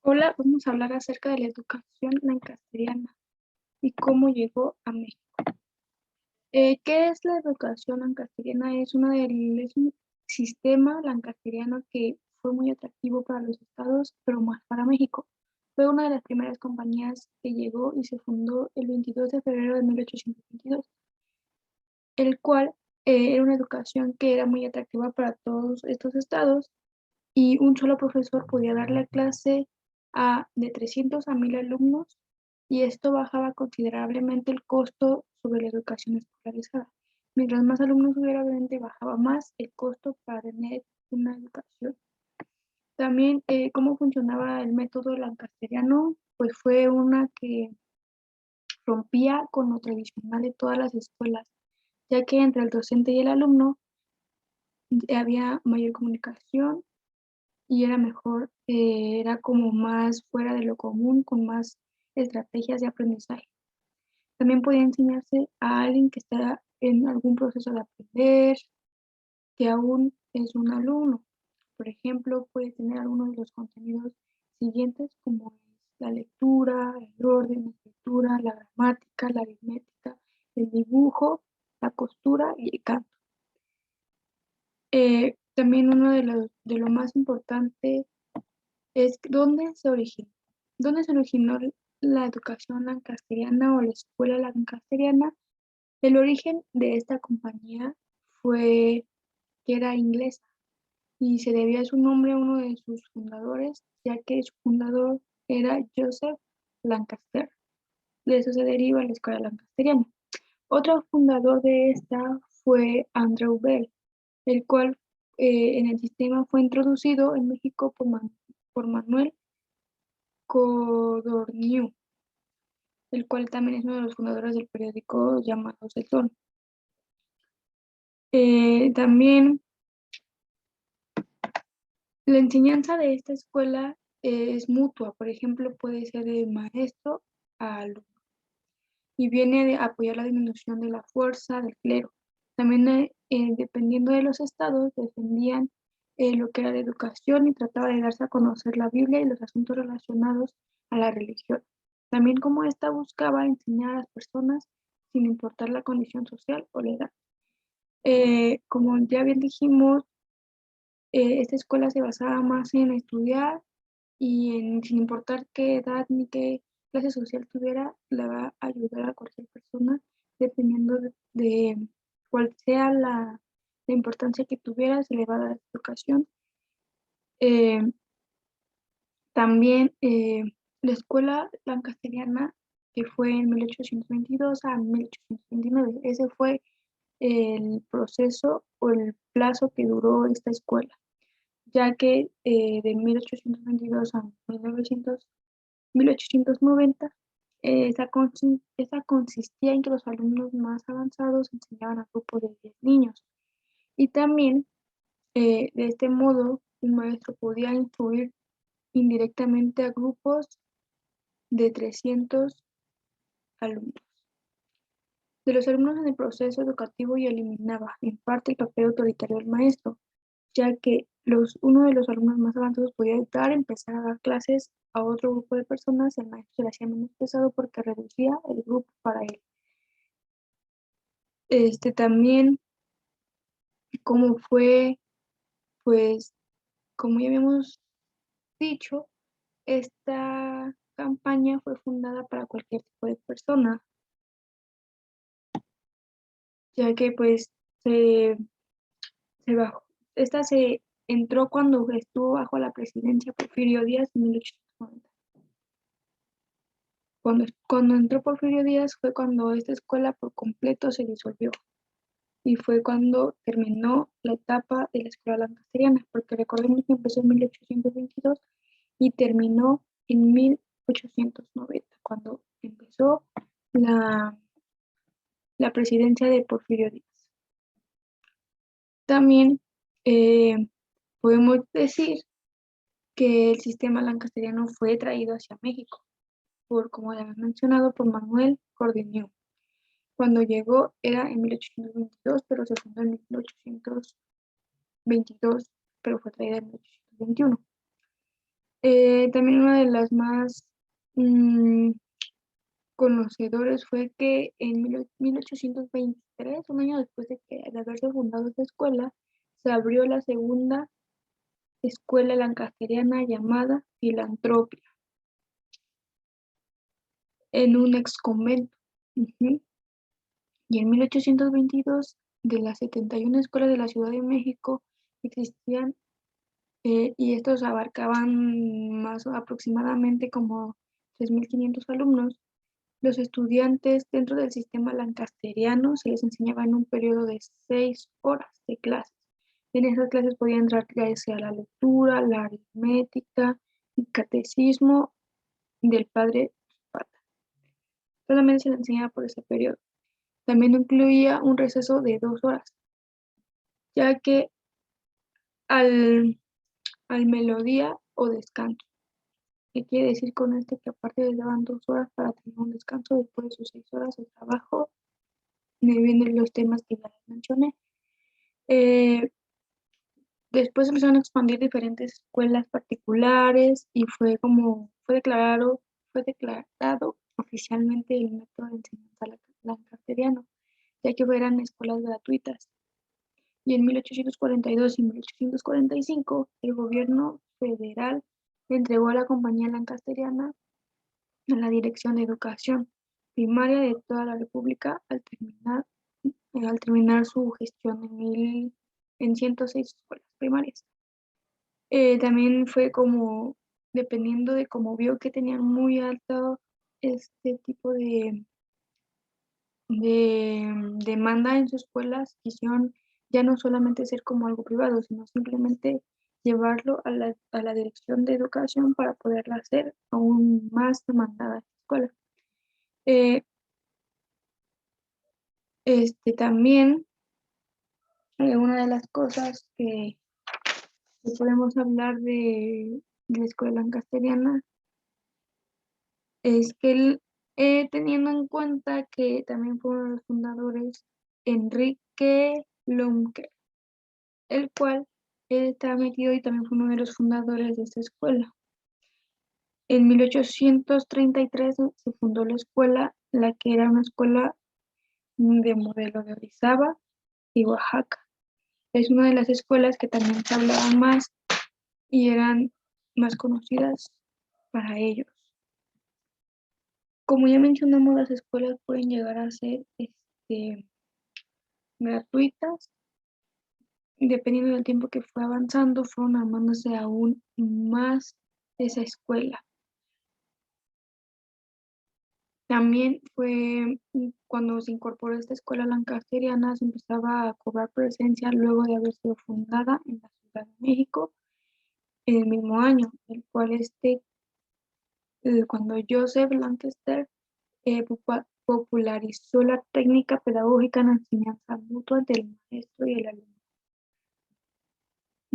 Hola, vamos a hablar acerca de la educación lancasteriana y cómo llegó a México. ¿Qué es la educación lancasteriana? Es un sistema lancasteriano que fue muy atractivo para los estados, pero más para México. Fue una de las primeras compañías que llegó y se fundó el 22 de febrero de 1822, el cual era una educación que era muy atractiva para todos estos estados y un solo profesor podía dar la clase de 300 a 1000 alumnos y esto bajaba considerablemente el costo sobre la educación escolarizada. Mientras más alumnos hubiera, obviamente bajaba más el costo para tener una educación. También, ¿cómo funcionaba el método lancasteriano? Pues fue una que rompía con lo tradicional de todas las escuelas, ya que entre el docente y el alumno había mayor comunicación y era mejor, era como más fuera de lo común, con más estrategias de aprendizaje. También podía enseñarse a alguien que está en algún proceso de aprender, que aún es un alumno. Por ejemplo, puede tener algunos de los contenidos siguientes, como es la lectura, el orden, la escritura, la gramática, la aritmética, el dibujo, la costura y el canto. También uno de lo más importante es dónde se originó la educación lancasteriana o la escuela lancasteriana. El origen de esta compañía fue que era inglesa y se debía su nombre a uno de sus fundadores, ya que su fundador era Joseph Lancaster. De eso se deriva la escuela lancasteriana. Otro fundador de esta fue Andrew Bell, el cual en el sistema fue introducido en México por Manuel Codorniu, el cual también es uno de los fundadores del periódico llamado El Sol. También la enseñanza de esta escuela es mutua, por ejemplo, puede ser de maestro a alumno y viene de apoyar la disminución de la fuerza del clero. También, dependiendo de los estados, defendían lo que era la educación y trataba de darse a conocer la Biblia y los asuntos relacionados a la religión. También como ésta buscaba enseñar a las personas sin importar la condición social o la edad. Como ya bien dijimos, esta escuela se basaba más en estudiar y sin importar qué edad ni qué clase social tuviera, la va a ayudar a cualquier persona, dependiendo de cuál sea la importancia que tuviera, se le va a dar educación. Eh, También la escuela lancasteriana, que fue en 1822 a 1829, ese fue el proceso o el plazo que duró esta escuela, ya que de 1822 a 1890, esa consistía en que los alumnos más avanzados enseñaban a grupos de 10 niños. Y también, de este modo, un maestro podía influir indirectamente a grupos de 300 alumnos. De los alumnos en el proceso educativo y eliminaba, en parte, el papel autoritario del maestro, ya que uno de los alumnos más avanzados podía empezar a dar clases a otro grupo de personas, el maestro se le hacía menos pesado porque reducía el grupo para él. También, como fue, pues, como ya habíamos dicho, esta campaña fue fundada para cualquier tipo de persona, ya que pues se, se bajó, esta se entró cuando estuvo bajo la presidencia Porfirio Díaz en 1890. Cuando entró Porfirio Díaz fue cuando esta escuela por completo se disolvió y fue cuando terminó la etapa de la escuela lancasteriana, porque recordemos que empezó en 1822 y terminó en 1890, cuando empezó la, la presidencia de Porfirio Díaz. También eh, podemos decir que el sistema lancasteriano fue traído hacia México, como ya hemos mencionado, por Manuel Cordeniú. Cuando llegó era en 1822, pero se fundó en 1822, pero fue traída en 1821. También una de las más conocedores fue que en 1823, un año después de haberse fundado esta escuela, se abrió la segunda escuela lancasteriana llamada Filantropía en un ex convento. Ujú. Y en 1822, de las 71 escuelas de la Ciudad de México, existían, y estos abarcaban más aproximadamente como 3.500 alumnos. Los estudiantes dentro del sistema lancasteriano se les enseñaba en un periodo de 6 horas de clases. En esas clases podían entrar ya sea la lectura, la aritmética, el catecismo del padre Pata. Solamente se le enseñaba por ese periodo. También incluía un receso de 2 horas, ya que al, al melodía o descanso. ¿Qué quiere decir con esto? Que aparte les daban 2 horas para tener un descanso después de sus 6 horas de trabajo, viendo los temas que ya les mencioné. Eh, Después empezaron a expandir diferentes escuelas particulares y fue declarado oficialmente el método de enseñanza lancastriano, ya que eran escuelas gratuitas. Y en 1842 y 1845 el gobierno federal entregó a la Compañía Lancasteriana a la Dirección de Educación Primaria de toda la República al terminar su gestión en 106 escuelas primarias. También fue como, dependiendo de cómo vio que tenían muy alto este tipo de demanda en sus escuelas, quisieron ya no solamente ser como algo privado, sino simplemente llevarlo a la Dirección de Educación para poderla hacer aún más demandada esta escuela. Eh, También, una de las cosas que podemos hablar de la escuela lancasteriana es que teniendo en cuenta que también fueron los fundadores Enrique Lomque, el cual él está metido y también fue uno de los fundadores de esta escuela. En 1833 se fundó la escuela, la que era una escuela de modelo de Orizaba y Oaxaca. Es una de las escuelas que también se hablaba más y eran más conocidas para ellos. Como ya mencionamos, las escuelas pueden llegar a ser gratuitas. Dependiendo del tiempo que fue avanzando, fueron armándose aún más esa escuela. También fue cuando se incorporó esta escuela lancasteriana, se empezaba a cobrar presencia luego de haber sido fundada en la Ciudad de México en el mismo año, el cual cuando Joseph Lancaster popularizó la técnica pedagógica en la enseñanza mutua entre el maestro y el alumno.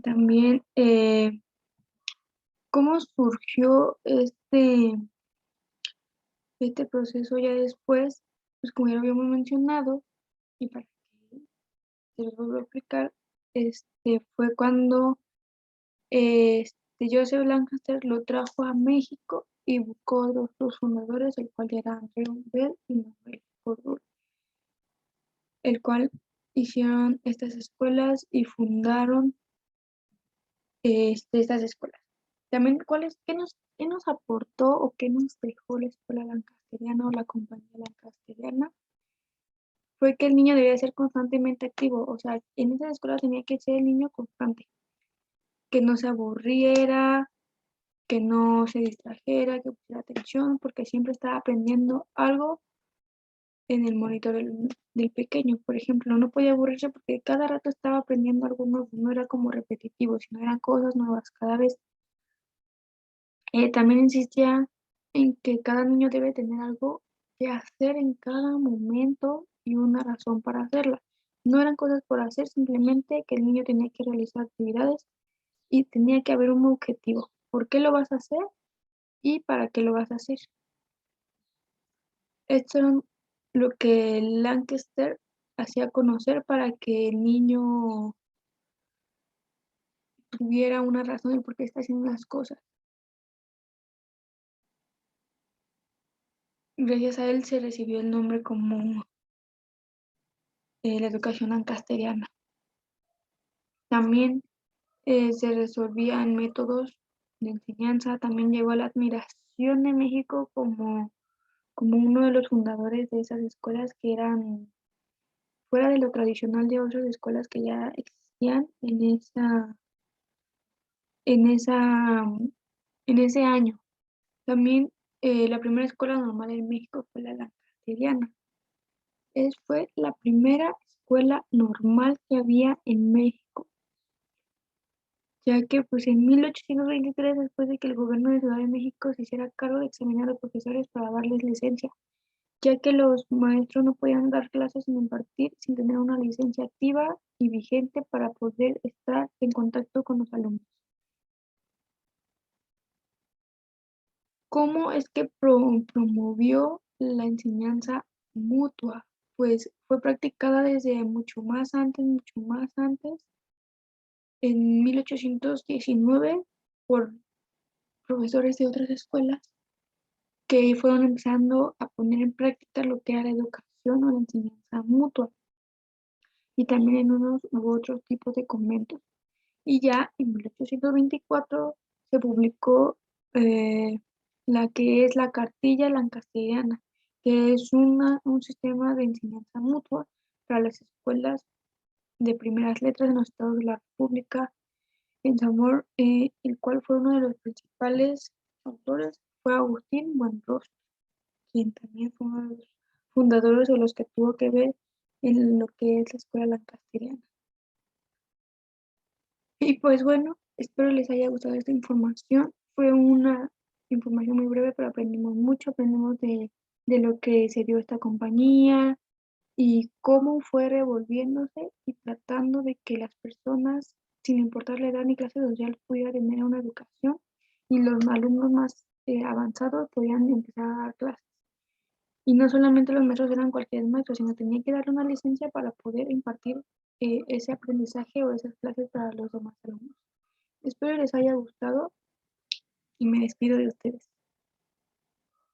También, ¿cómo surgió este proceso ya después? Pues como ya lo habíamos mencionado, y para que se los vuelva a explicar, fue cuando Joseph Lancaster lo trajo a México y buscó los dos fundadores, el cual era Andrew Bell y Manuel Cordura, el cual hicieron estas escuelas y fundaron estas escuelas. También, qué nos aportó o qué nos dejó la escuela lancasteriana o la compañía lancasteriana? Fue que el niño debía ser constantemente activo, o sea, en esa escuela tenía que ser el niño constante, que no se aburriera, que no se distrajera, que pusiera atención, porque siempre estaba aprendiendo algo en el monitor del pequeño. Por ejemplo, no podía aburrirse porque cada rato estaba aprendiendo algo nuevo, no era como repetitivo, sino eran cosas nuevas cada vez. También insistía en que cada niño debe tener algo que hacer en cada momento y una razón para hacerla. No eran cosas por hacer, simplemente que el niño tenía que realizar actividades y tenía que haber un objetivo. ¿Por qué lo vas a hacer y para qué lo vas a hacer? Esto era lo que Lancaster hacía conocer para que el niño tuviera una razón del por qué está haciendo las cosas. Gracias a él se recibió el nombre como la educación ancasteriana. También se resolvían métodos de enseñanza. También llegó a la admiración de México como uno de los fundadores de esas escuelas que eran fuera de lo tradicional de otras escuelas que ya existían en esa, en ese año. También la primera escuela normal en México fue la Lancasteriana. Fue la primera escuela normal que había en México, ya que pues en 1823, después de que el gobierno de Ciudad de México se hiciera cargo de examinar a los profesores para darles licencia, ya que los maestros no podían dar clases sin impartir sin tener una licencia activa y vigente para poder estar en contacto con los alumnos. ¿Cómo es que promovió la enseñanza mutua? Pues fue practicada desde mucho más antes, en 1819, por profesores de otras escuelas que fueron empezando a poner en práctica lo que era la educación o la enseñanza mutua, y también en unos u otros tipos de conventos. Y ya en 1824 se publicó la que es la Cartilla Lancasteriana, que es un sistema de enseñanza mutua para las escuelas de primeras letras en los estados de la República. En Zamora, el cual fue uno de los principales autores, fue Agustín Buenrostro, quien también fue uno de los fundadores de los que tuvo que ver en lo que es la escuela lancasteriana. Y pues bueno, espero les haya gustado esta información. Fue una información muy breve, pero aprendimos mucho, aprendimos de lo que se dio esta compañía y cómo fue revolviéndose y tratando de que las personas, sin importar la edad ni clase social, pudieran tener una educación y los alumnos más avanzados podían empezar a dar clases. Y no solamente los maestros eran cualquier maestro, sino tenía que darle una licencia para poder impartir ese aprendizaje o esas clases para los demás alumnos. Espero les haya gustado y me despido de ustedes.